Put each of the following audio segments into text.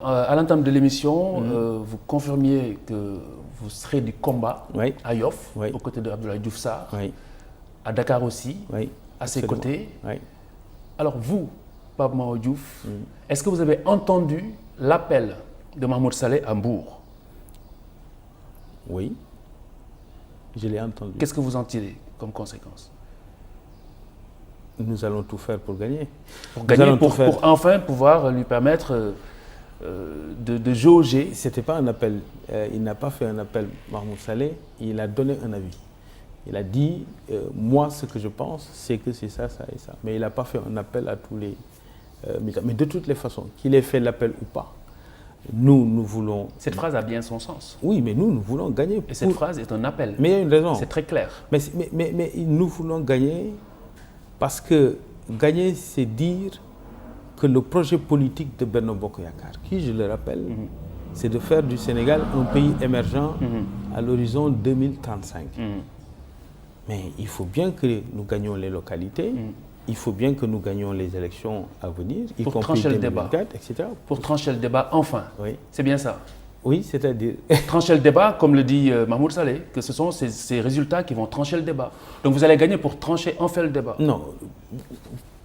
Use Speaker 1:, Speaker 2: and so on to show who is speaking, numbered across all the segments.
Speaker 1: À l'entame de l'émission, vous confirmiez que vous serez du combat à Yoff, aux côtés d'Abdoulaye Diouf Sarr, à Dakar aussi, à ses côtés. Alors vous, Pape Mahawa Diouf, est-ce que vous avez entendu l'appel de Mahmoud Saleh à Mbour?
Speaker 2: Oui, je l'ai entendu.
Speaker 1: Qu'est-ce que vous en tirez comme conséquence?
Speaker 2: Nous allons tout faire pour gagner.
Speaker 1: Pour gagner, pour enfin pouvoir lui permettre de jauger.
Speaker 2: C'était pas un appel. Il n'a pas fait un appel, Mahmoud Saleh. Il a donné un avis. Il a dit, moi, ce que je pense, c'est que c'est ça, ça et ça. Mais il n'a pas fait un appel à tous les militants. Mais de toutes les façons, qu'il ait fait l'appel ou pas, nous voulons...
Speaker 1: Cette phrase a bien son sens.
Speaker 2: Oui, mais nous voulons gagner.
Speaker 1: Et cette phrase est un appel.
Speaker 2: Mais il y a une raison.
Speaker 1: C'est très clair.
Speaker 2: Mais nous voulons gagner parce que gagner, c'est dire que le projet politique de Benno Bokk Yakaar, qui, je le rappelle, c'est de faire du Sénégal un pays émergent à l'horizon 2035. Mais il faut bien que nous gagnions les localités, il faut bien que nous gagnions les élections à venir, y
Speaker 1: pour
Speaker 2: compris
Speaker 1: trancher
Speaker 2: 2024,
Speaker 1: le débat.
Speaker 2: etc.
Speaker 1: Pour trancher le débat, enfin.
Speaker 2: Oui.
Speaker 1: C'est bien ça.
Speaker 2: Oui, c'est-à-dire...
Speaker 1: Trancher le débat, comme le dit Mahmoud Saleh, que ce sont ces résultats qui vont trancher le débat. Donc vous allez gagner pour trancher enfin le débat.
Speaker 2: Non,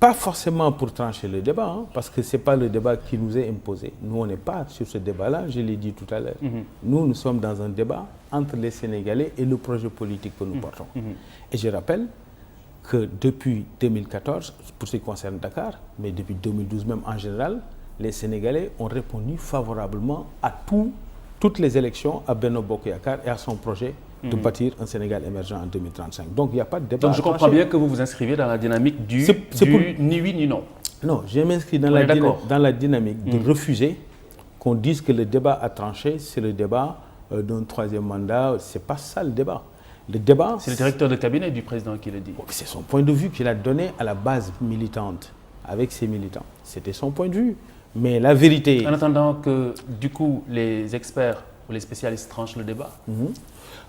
Speaker 2: pas forcément pour trancher le débat, parce que ce n'est pas le débat qui nous est imposé. Nous, on n'est pas sur ce débat-là, je l'ai dit tout à l'heure. Nous sommes dans un débat entre les Sénégalais et le projet politique que nous portons. Et je rappelle que depuis 2014, pour ce qui concerne Dakar, mais depuis 2012 même en général, les Sénégalais ont répondu favorablement à toutes les élections à Benno Bokk Yakaar et à son projet de bâtir un Sénégal émergent en 2035. Donc il n'y a pas de débat.
Speaker 1: Donc je comprends bien que vous vous inscrivez dans la dynamique du ni oui ni non.
Speaker 2: Non, je m'inscris dans la dynamique de refuser qu'on dise que le débat à trancher, c'est le débat d'un troisième mandat. Ce n'est pas ça le débat. Le débat...
Speaker 1: C'est le directeur de cabinet du président qui le dit.
Speaker 2: C'est son point de vue qu'il a donné à la base militante, avec ses militants. C'était son point de vue. Mais la vérité...
Speaker 1: En attendant que, du coup, les experts ou les spécialistes tranchent le débat,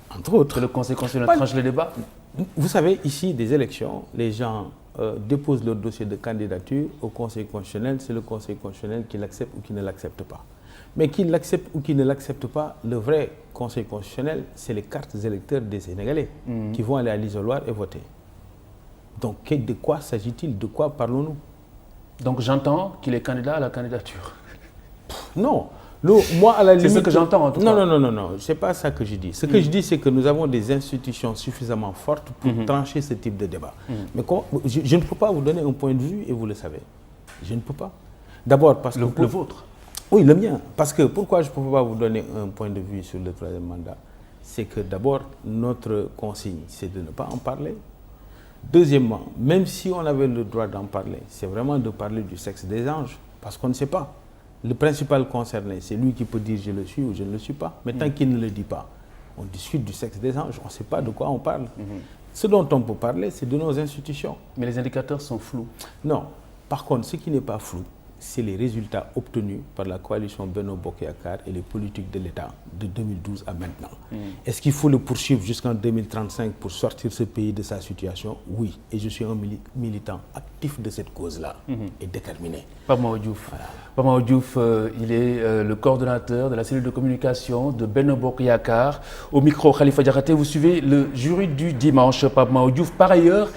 Speaker 2: entre autres...
Speaker 1: que le Conseil constitutionnel tranche le débat.
Speaker 2: Vous savez, ici, des élections, les gens déposent leur dossier de candidature au Conseil constitutionnel. C'est le Conseil constitutionnel qui l'accepte ou qui ne l'accepte pas. Mais qu'il l'accepte ou qu'il ne l'accepte pas, le vrai Conseil constitutionnel, c'est les cartes électeurs des Sénégalais qui vont aller à l'isoloir et voter. Donc, de quoi s'agit-il? De quoi parlons-nous?
Speaker 1: Donc j'entends qu'il est candidat à la candidature.
Speaker 2: Non. Moi, à la limite...
Speaker 1: C'est ce que j'entends en tout cas.
Speaker 2: Non. Ce n'est pas ça que je dis. Ce que je dis, c'est que nous avons des institutions suffisamment fortes pour trancher ce type de débat. Mais je ne peux pas vous donner un point de vue et vous le savez. Je ne peux pas. D'abord parce que...
Speaker 1: Le vôtre?
Speaker 2: Oui, le mien. Parce que pourquoi je ne peux pas vous donner un point de vue sur le troisième mandat? C'est que d'abord, notre consigne, c'est de ne pas en parler. Deuxièmement, même si on avait le droit d'en parler, c'est vraiment de parler du sexe des anges, parce qu'on ne sait pas. Le principal concerné, c'est lui qui peut dire je le suis ou je ne le suis pas. Mais tant qu'il ne le dit pas, on discute du sexe des anges, on ne sait pas de quoi on parle. Ce dont on peut parler, c'est de nos institutions.
Speaker 1: Mais les indicateurs sont flous.
Speaker 2: Non. Par contre, ce qui n'est pas flou, c'est les résultats obtenus par la coalition Benno Bokk Yakaar et les politiques de l'État de 2012 à maintenant. Est-ce qu'il faut le poursuivre jusqu'en 2035 pour sortir ce pays de sa situation? Oui. Et je suis un militant actif de cette cause-là et déterminé.
Speaker 1: Pape Mahawa Diouf. Voilà. Pape Mahawa Diouf, il est le coordonnateur de la cellule de communication de Benno Bokk Yakaar. Au micro, Khalifa Diakhaté, vous suivez le jury du dimanche. Pape Mahawa Diouf, par ailleurs,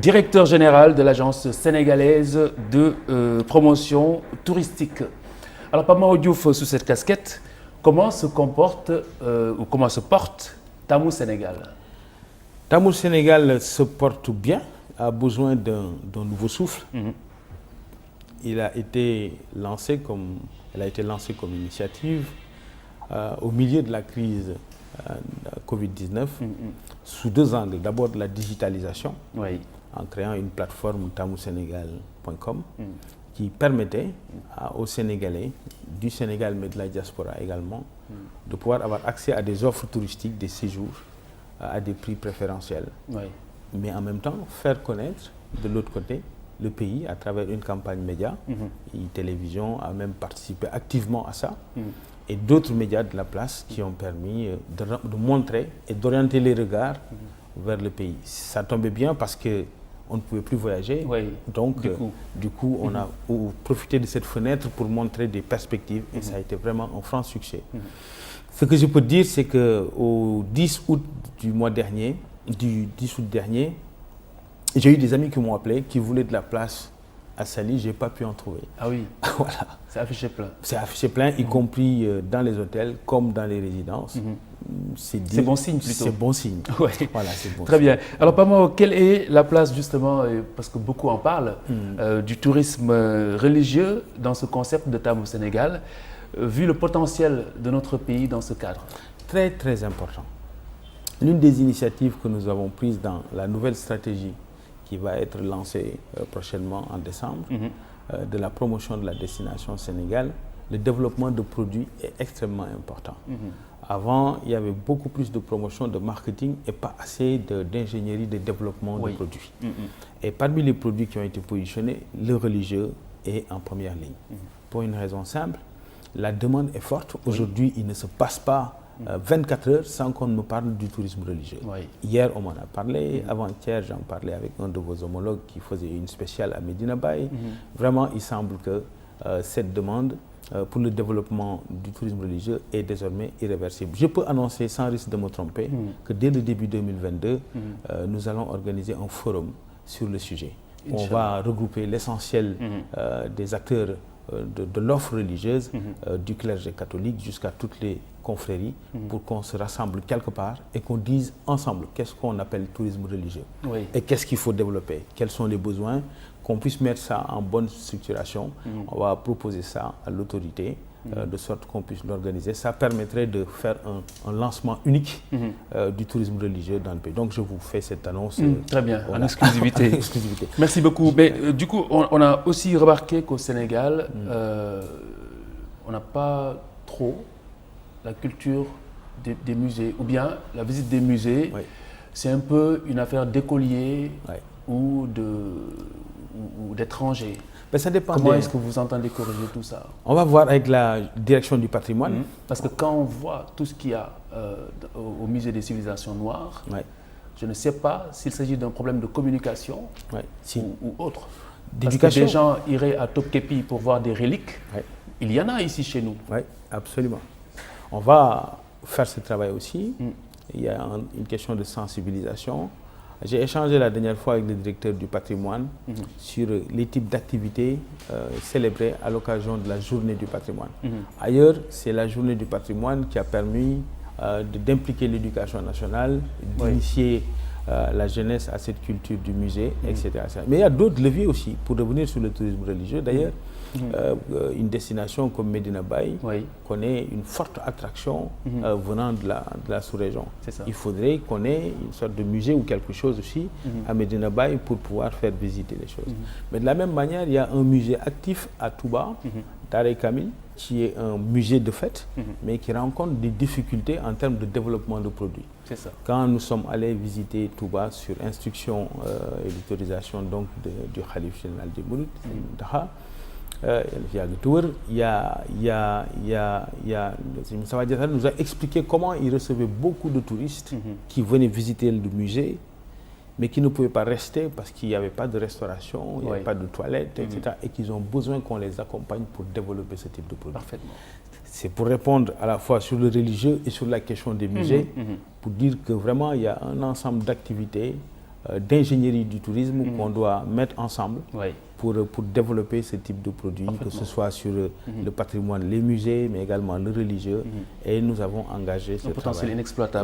Speaker 1: directeur général de l'agence sénégalaise de promotion touristique. Alors, Pape Mahawa Diouf, sous cette casquette, comment se comporte ou comment se porte Tamoul Sénégal?
Speaker 2: Tamoul Sénégal se porte bien, a besoin d'un nouveau souffle. Elle a été lancée comme initiative au milieu de la crise Covid-19 sous deux angles. D'abord, la digitalisation.
Speaker 1: Oui.
Speaker 2: En créant une plateforme tamoulsenegal.com qui permettait aux Sénégalais, du Sénégal mais de la diaspora également, de pouvoir avoir accès à des offres touristiques, des séjours à des prix préférentiels.
Speaker 1: Oui.
Speaker 2: Mais en même temps, faire connaître de l'autre côté le pays à travers une campagne média. Et télévision a même participé activement à ça. Et d'autres médias de la place qui ont permis de montrer et d'orienter les regards vers le pays. Ça tombait bien parce que on ne pouvait plus voyager.
Speaker 1: Oui,
Speaker 2: Donc, du coup, on a profité de cette fenêtre pour montrer des perspectives et ça a été vraiment un franc succès. Ce que je peux dire, c'est qu'au 10 août du mois dernier, j'ai eu des amis qui m'ont appelé, qui voulaient de la place à Saly, je n'ai pas pu en trouver.
Speaker 1: Ah oui,
Speaker 2: voilà.
Speaker 1: C'est affiché plein.
Speaker 2: C'est affiché plein, y compris dans les hôtels comme dans les résidences.
Speaker 1: C'est bon signe plutôt.
Speaker 2: C'est bon signe.
Speaker 1: Ouais.
Speaker 2: Voilà, c'est bon
Speaker 1: Très
Speaker 2: signe.
Speaker 1: bien. Alors Pamao, quelle est la place justement, parce que beaucoup en parlent, du tourisme religieux dans ce concept de TAM au Sénégal, vu le potentiel de notre pays dans ce cadre?
Speaker 2: Très très important. L'une des initiatives que nous avons prises dans la nouvelle stratégie qui va être lancée prochainement en décembre, de la promotion de la destination Sénégal, le développement de produits est extrêmement important. Avant, il y avait beaucoup plus de promotion, de marketing et pas assez d'ingénierie de développement de produits. Et parmi les produits qui ont été positionnés, le religieux est en première ligne. Pour une raison simple, la demande est forte. Aujourd'hui, il ne se passe pas 24 heures sans qu'on me parle du tourisme religieux. Hier, on m'en a parlé. Avant-hier, j'en parlais avec un de vos homologues qui faisait une spéciale à Medina Bay. Vraiment, il semble que cette demande pour le développement du tourisme religieux est désormais irréversible. Je peux annoncer, sans risque de me tromper, que dès le début 2022, nous allons organiser un forum sur le sujet. On va regrouper l'essentiel des acteurs de l'offre religieuse, du clergé catholique jusqu'à toutes les confréries, pour qu'on se rassemble quelque part et qu'on dise ensemble qu'est-ce qu'on appelle tourisme religieux et qu'est-ce qu'il faut développer, quels sont les besoins, qu'on puisse mettre ça en bonne structuration. On va proposer ça à l'autorité de sorte qu'on puisse l'organiser. Ça permettrait de faire un lancement unique du tourisme religieux dans le pays. Donc je vous fais cette annonce.
Speaker 1: Très bien, en exclusivité.
Speaker 2: exclusivité.
Speaker 1: Merci beaucoup. Mais du coup, on a aussi remarqué qu'au Sénégal, on n'a pas trop la culture des musées, ou bien la visite des musées, c'est un peu une affaire d'écoliers ou d'étrangers.
Speaker 2: Ben, ça dépend.
Speaker 1: Comment est-ce que vous entendez corriger tout ça?
Speaker 2: On va voir avec la direction du patrimoine.
Speaker 1: Parce que quand on voit tout ce qu'il y a au musée des civilisations noires, je ne sais pas s'il s'agit d'un problème de communication ou autre. Parce que des gens iraient à Top-Képi pour voir des reliques. Il y en a ici chez nous.
Speaker 2: Oui, absolument. On va faire ce travail aussi. Il y a une question de sensibilisation. J'ai échangé la dernière fois avec le directeur du patrimoine sur les types d'activités célébrées à l'occasion de la journée du patrimoine. Ailleurs, c'est la journée du patrimoine qui a permis d'impliquer l'éducation nationale, d'initier la jeunesse à cette culture du musée, etc. Mais il y a d'autres leviers aussi pour revenir sur le tourisme religieux. D'ailleurs, une destination comme Medina Bay connaît une forte attraction venant de la sous-région. Il faudrait qu'on ait une sorte de musée ou quelque chose aussi à Medina Bay pour pouvoir faire visiter les choses. Mais de la même manière, il y a un musée actif à Touba, Daré Kamil, qui est un musée de fête, mais qui rencontre des difficultés en termes de développement de produits. Quand nous sommes allés visiter Touba sur instruction et l'autorisation donc du Khalif général des Mourides, Moustapha Diatta nous a expliqué comment il recevait beaucoup de touristes qui venaient visiter le musée, mais qui ne pouvaient pas rester parce qu'il n'y avait pas de restauration, il n'y avait pas de toilettes, etc. Et qu'ils ont besoin qu'on les accompagne pour développer ce type de produit.
Speaker 1: Parfaitement.
Speaker 2: C'est pour répondre à la fois sur le religieux et sur la question des musées, pour dire que vraiment il y a un ensemble d'activités, d'ingénierie du tourisme qu'on doit mettre ensemble pour développer ce type de produits, que ce soit sur le patrimoine, les musées, mais également le religieux. Et nous avons engagé ce travail.
Speaker 1: Un potentiel inexploitable.